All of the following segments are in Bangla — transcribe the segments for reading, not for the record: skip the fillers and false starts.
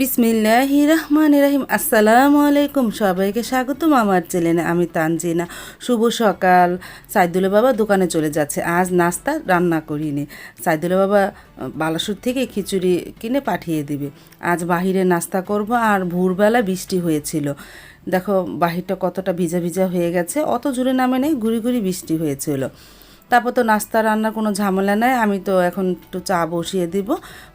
বিসমিল্লাহির রহমানির রহিম। আসসালামু আলাইকুম, সবাইকে স্বাগতম আমার চ্যানেলে। আমি তানজিনা। শুভ সকাল। সাইদুলের বাবা দোকানে চলে যাচ্ছে, আজ নাস্তা রান্না করিনি। সাইদুলের বাবা বালাসুর থেকে খিচুড়ি কিনে পাঠিয়ে দিবে। আজ বাহিরে নাস্তা করব। আর ভোরবেলা বৃষ্টি হয়েছিল, দেখো বাহিরটা কতটা ভিজা ভিজা হয়ে গেছে। অত জোরে নামে নেই, ঘুরি ঘুরি বৃষ্টি হয়েছিল। তারপর তো নাস্তা রান্নার কোনো ঝামেলা নাই। আমি তো এখন একটু চা বসিয়ে দিব,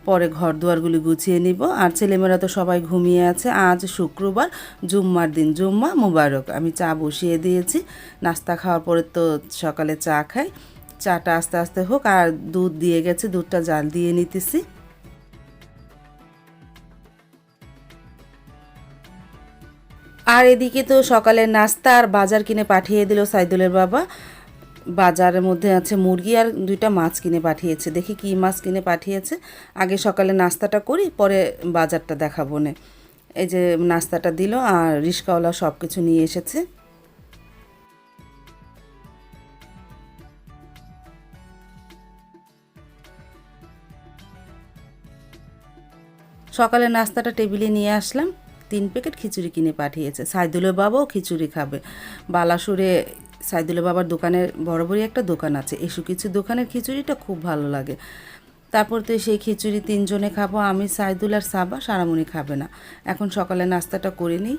পরে ঘর দুয়ারগুলি গুছিয়ে নিব। আর ছেলেমেয়েরা তো সবাই ঘুমিয়ে আছে। আজ শুক্রবার, জুম্মার দিন, জুম্মা মুবারক। আমি চা বসিয়ে দিয়েছি। নাস্তা খাওয়ার পরে তো সকালে চা খাই। চাটা আস্তে আস্তে হোক। আর দুধ দিয়ে গেছে, দুধটা জাল দিয়ে নিতেছি। আর এদিকে তো সকালের নাস্তা আর বাজার কিনে পাঠিয়ে দিল সাইদুলের বাবা। বাজারের মধ্যে আছে মুরগি আর দুইটা মাছ কিনে পাঠিয়েছে। দেখি কী মাছ কিনে পাঠিয়েছে। আগে সকালে নাস্তাটা করি, পরে বাজারটা দেখাবো নে। এই যে নাস্তাটা দিল, আর রিস্কাওয়ালা সব কিছু নিয়ে এসেছে। সকালে নাস্তাটা টেবিলে নিয়ে আসলাম। 3 প্যাকেট খিচুড়ি কিনে পাঠিয়েছে। সাইদুলের বাবাও খিচুড়ি খাবে। বালাসুরে সাইদুলের বাবার দোকানের বরাবরই একটা দোকান আছে, এসু কিছু দোকানের খিচুড়িটা খুব ভালো লাগে। তারপর তো সেই খিচুড়ি 3 জনে খাবো, আমি, সাইদুল আর সাবা। সারামণি খাবে না। এখন সকালে নাস্তাটা করে নিই।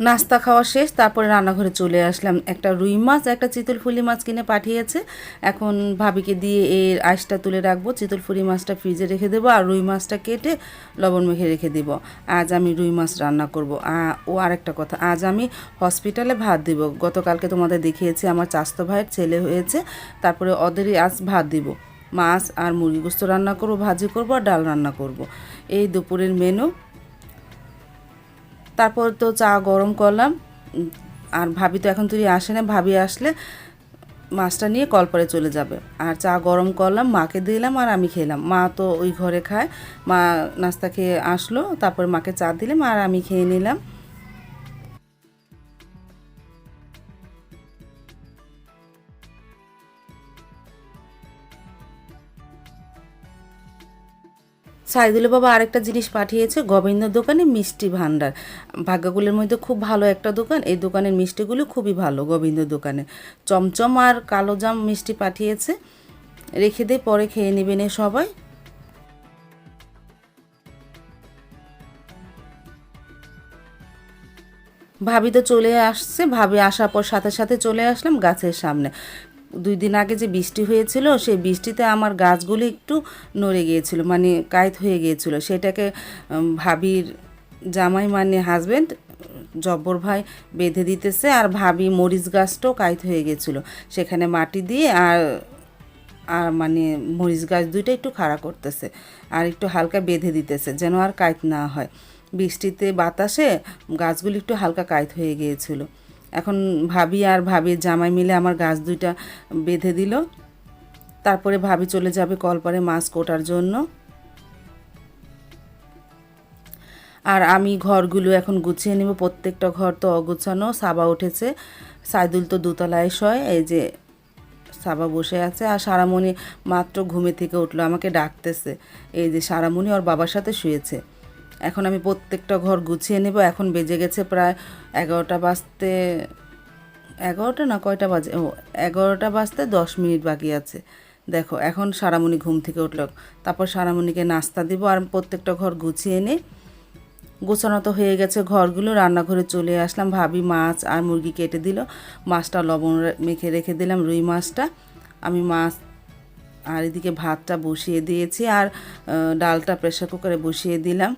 নাস্তা খাওয়া শেষ, তারপরে রান্নাঘরে চলে আসলাম। একটা রুই মাছ, একটা চিতলফুলি মাছ কিনে পাঠিয়েছে। এখন ভাবিকে দিয়ে এর আঁশটা তুলে রাখবো। চিতলফুলি মাছটা ফ্রিজে রেখে দেবো, আর রুই মাছটা কেটে লবণ মেখে রেখে দেবো। আজ আমি রুই মাছ রান্না করব। ও আরেকটা কথা, আজ আমি হসপিটালে ভাত দিব। গতকালকে তোমাদের দেখিয়েছি আমার চাস্তো ভাইয়ের ছেলে হয়েছে, তারপরে ওদেরই আজ ভাত দিব। মাছ আর মুরগি গোস্ত রান্না করব, ভাজি করব, আর ডাল রান্না করব। এই দুপুরের মেনু। তারপর তো চা গরম করলাম। আর ভাবি তো এখন তুই আসে না, ভাবি আসলে মাছটা নিয়ে কলপারে চলে যাবে। আর চা গরম করলাম, মাকে দিলাম, আর আমি খেলাম। মা তো ওই ঘরে খায়। মা নাস্তা খেয়ে আসলো, তারপর মাকে চা দিলাম, আর আমি খেয়ে নিলাম। সাইদুলের বাবা আরেকটা জিনিস পাঠিয়েছে, গোবিন্দ দোকানে মিষ্টি ভাণ্ডার। ভাগ্যগুলির মধ্যে খুব ভালো একটা দোকান। এই দোকানের মিষ্টিগুলো খুবই ভালো। গোবিন্দ দোকানে চমচম আর কালো জাম মিষ্টি পাঠিয়েছে। রেখে দিয়ে পরে খেয়ে নেবেন সবাই। ভাবি তো চলে আসছে। ভাবি আসার পর সাথে সাথে চলে আসলাম গাছের সামনে। 2 দিন আগে যে বৃষ্টি হয়েছিল, সেই বৃষ্টিতে আমার গাছগুলি একটু নড়ে গিয়েছিল, মানে কাইত হয়ে গিয়েছিল। সেটাকে ভাবির জামাই মানে হাজব্যান্ড, জব্বর ভাই বেঁধে দিতেছে। আর ভাবি মরিচ গাছটাও কাইত হয়ে গেছিলো, সেখানে মাটি দিয়ে আর আর মানে মরিচ গাছ দুইটা একটু খাড়া করতেছে, আর একটু হালকা বেঁধে দিতেছে যেন আর কাইত না হয়। বৃষ্টিতে বাতাসে গাছগুলি একটু হালকা কাইত হয়ে গিয়েছিল। এখন ভাবি আর ভাবির জামাই মিলে আমার গাছ দুইটা বেঁধে দিল। তারপরে ভাবি চলে যাবে কলপারে মাছ কোটার জন্য। আর আমি ঘরগুলো এখন গুছিয়ে নেব। প্রত্যেকটা ঘর তো অগুছানো। সাবা উঠেছে, সাইদুল তো দোতলায় শয়। এই যে সাবা বসে আছে, আর সারামণি মাত্র ঘুমে থেকে উঠলো, আমাকে ডাকতেছে। এই যে সারামণি ওর বাবার সাথে শুয়েছে। এখন আমি প্রত্যেকটা ঘর গুছিয়ে নেব। এখন বেজে গেছে প্রায় 11টা বাজতে, 11টা না, কয়টা বাজে, ও 11টা বাজতে 10 মিনিট বাকি আছে। দেখো এখন সারামণি ঘুম থেকে উঠলো। তারপর সারামণিকে নাস্তা দিব, আর প্রত্যেকটা ঘর গুছিয়ে নিই। গোছানো তো হয়ে গেছে ঘরগুলো। রান্নাঘরে চলে আসলাম। ভাবি মাছ আর মুরগি কেটে দিল। মাছটা লবণ মেখে রেখে দিলাম, রুই মাছটা। আমি মাছ আর এদিকে ভাতটা বসিয়ে দিয়েছি, আর ডালটা প্রেসার কুকারে বসিয়ে দিলাম।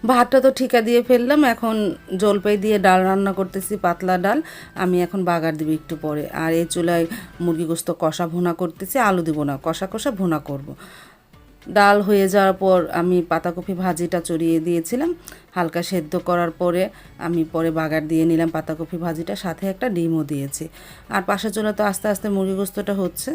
ভাতটা তো ঠিকা দিয়ে ফেললাম, এখন জলপাই দিয়ে ডাল রান্না করতেছি, পাতলা ডাল। আমি এখন বাগার দিব একটু পরে। আর এই চুলায় মুরগি গোস্ত কষা ভুনা করতেছি, আলু দিব না, কষা কষা ভুনা করব। ডাল হয়ে যাওয়ার পর আমি পাতাকপি ভাজিটা চড়িয়ে দিয়েছিলাম, হালকা সেদ্ধ করার পরে আমি পরে বাগার দিয়ে নিলাম পাতাকপি ভাজিটা, সাথে একটা ডিমও দিয়েছি। আর পাশের চুলা তো আস্তে আস্তে মুরগি গোস্তটা হচ্ছে।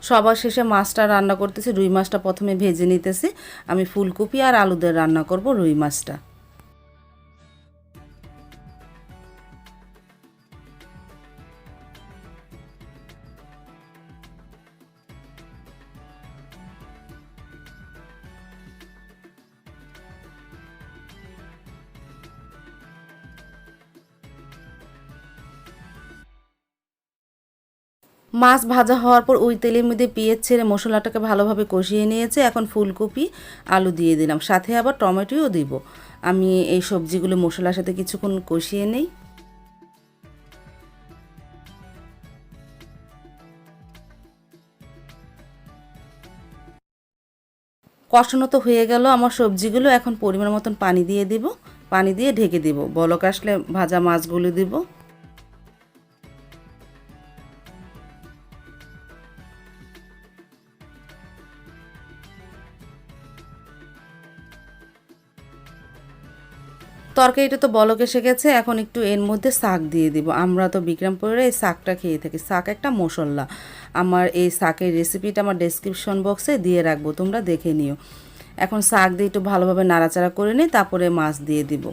সবার শেষে মাছটা রান্না করতেছি, রুই মাছটা প্রথমে ভেজে নিতেছি। আমি ফুলকপি আর আলু দিয়ে রান্না করব রুই মাছটা। মাছ ভাজা হওয়ার পর ওই তেলের মধ্যে পেঁয়াজ ছেড়ে মশলাটাকে ভালোভাবে কষিয়ে নিয়েছে। এখন ফুলকপি আলু দিয়ে দিলাম, সাথে আবার টমেটোও দিব। আমি এই সবজিগুলো মশলার সাথে কিছুক্ষণ কষিয়ে নেই। কষানো তো হয়ে গেল আমার সবজিগুলো, এখন পরিমাণ মতন পানি দিয়ে দিব, পানি দিয়ে ঢেকে দিব। বলক আসলে ভাজা মাছগুলো দিব। তরকারিটা তো বলক এসে গেছে, এখন একটু এর মধ্যে শাক দিয়ে দিব। আমরা তো বিক্রমপুরের এই শাকটা খেয়ে থাকি, শাক একটা মশলা। আমার এই শাকের রেসিপিটা আমার ডেসক্রিপশন বক্সে দিয়ে রাখবো, তোমরা দেখে নিও। এখন শাক দিয়ে একটু ভালোভাবে নাড়াচাড়া করে নিই, তারপরে মাছ দিয়ে দিব।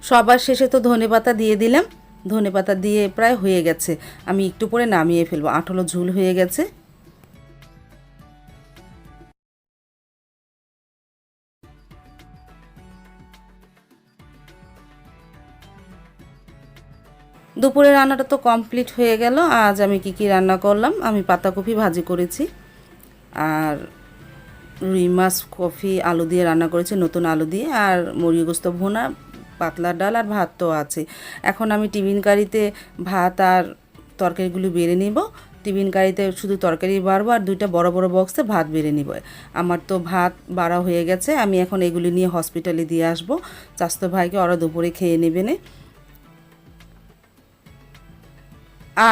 সবার শেষে তো ধনেপাতা দিয়ে দিলাম, ধনেপাতা দিয়ে প্রায় হয়ে গেছে। আমি একটু পরে নামিয়ে ফেলবো, আঠালো ঝোল হয়ে গেছে। দুপুরের রান্নাটা তো কমপ্লিট হয়ে গেল। আজ আমি কি কি রান্না করলাম, আমি পাতাকপি ভাজি করেছি, আর রুই মাছ কফি আলু দিয়ে রান্না করেছি, নতুন আলু দিয়ে, আর মুরগি গোস্ত ভুনা, পাতলা ডাল, আর ভাত তো আছে। এখন আমি টিফিন কারিতে ভাত আর তরকারিগুলো বেড়ে নিব। টিফিন কারিতে শুধু তরকারি বাড়বো, আর দুইটা বড় বড় বক্সে ভাত বেড়ে নিব। আমার তো ভাত বাড়া হয়ে গেছে, আমি এখন এগুলি নিয়ে হসপিটালে দিয়ে আসবো। স্বাস্থ্য ভাইকে ওরা দুপুরে খেয়ে নেবে না।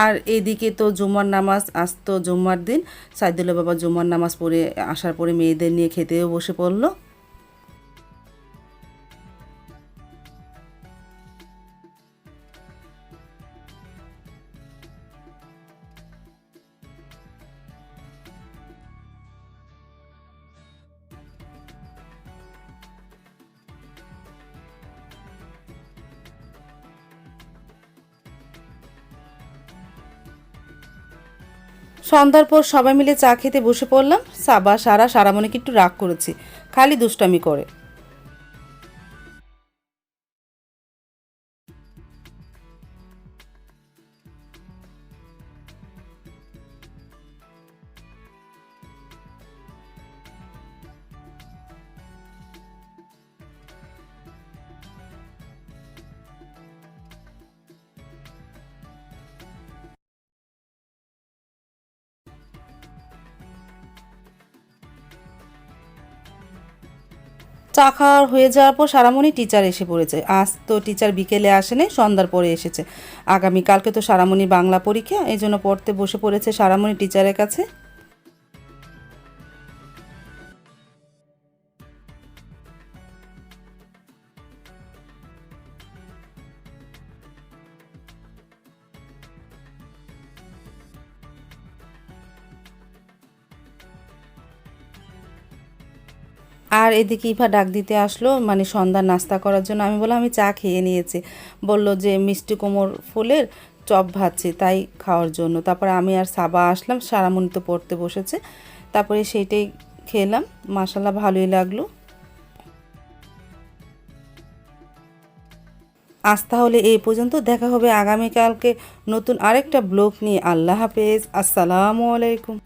আর এদিকে তো জুম্মার নামাজ, আজ তো জুম্মার দিন। সাইদুল্লাহ বাবা জুম্মার নামাজ পড়ে আসার পরে মেয়েদের নিয়ে খেতেও বসে পড়লো। সন্ধ্যার পর সবাই মিলে চা খেতে বসে পড়লাম। সারামণিকে একটু রাগ করেছি, খালি দুষ্টামি করে। চা খাওয়া হয়ে যাওয়ার পর সারামণি টিচার এসে পড়েছে। আজ তো টিচার বিকেলে আসেনি, সন্ধ্যার পরে এসেছে। আগামীকালকে তো সারামণি বাংলা পরীক্ষা, এই জন্য পড়তে বসে পড়েছে সারামণি টিচারের কাছে। আর এদিকে ইভা ডাক দিতে আসলো, মানে সন্ধ্যার নাস্তা করার জন্য। আমি বললাম আমি চা খেয়ে নিয়েছি। বলল যে মিষ্টি কুমড়োর ফুলের চপ ভাজছি, তাই খাওয়ার জন্য। তারপরে আমি আর সাবা আসলাম, সারামণি তো পড়তে বসেছে। তারপরে সেইটাই খেলাম, মাশাল্লাহ ভালোই লাগলো। আজ তাহলে এই পর্যন্ত, দেখা হবে আগামীকালকে নতুন আরেকটা ব্লগ নিয়ে। আল্লাহ হাফেজ, আসসালামু আলাইকুম।